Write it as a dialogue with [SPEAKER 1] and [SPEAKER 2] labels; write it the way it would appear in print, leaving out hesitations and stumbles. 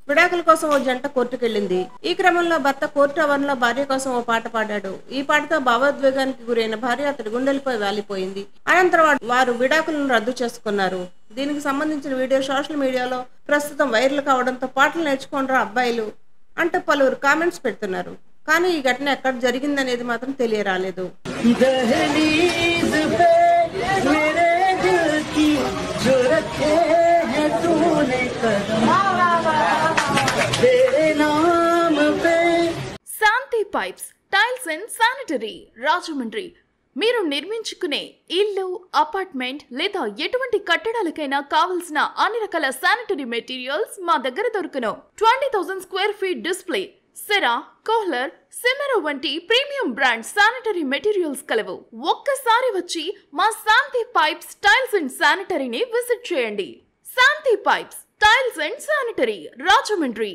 [SPEAKER 1] విడాకుల కోసం ఓ జంట కోర్టుకెళ్లింది. ఈ క్రమంలో భర్త కోర్టు ఆవరణలో భార్య కోసం ఓ పాట పాడాడు. ఈ పాటతో భావోద్వేగానికి గురైన భార్య అతడి గుండెలపై వాలిపోయింది. అనంతరం వారు విడాకులను రద్దు చేసుకున్నారు. దీనికి సంబంధించిన వీడియో సోషల్ మీడియాలో ప్రస్తుతం వైరల్ కావడంతో పాటలు నేర్చుకోండ్రా అబ్బాయిలు అంటూ పలువురు కామెంట్స్ పెడుతున్నారు. కానీ ఈ ఘటన ఎక్కడ జరిగిందనేది మాత్రం తెలియరాలేదు.
[SPEAKER 2] Shanti pipes tiles and sanitary Rajahmundry. మీరు నిర్మించుకునే ఇల్లు, అపార్ట్మెంట్ లేదా ఎటువంటి కట్టడాలకైనా కావలసిన అన్ని రకాల శానిటరీ మెటీరియల్స్ మా దగ్గర దొరుకును. 20,000 square feet display, Cera, Kohler, సిమెరో వంటి ప్రీమియం బ్రాండ్ శానిటరీ మెటీరియల్స్ కలవు. ఒక్కసారి వచ్చి మా శాంతి పైప్స్ టైల్స్ అండ్ శానిటరీని విజిట్ చేయండి. Shanti pipes tiles and sanitary Rajahmundry.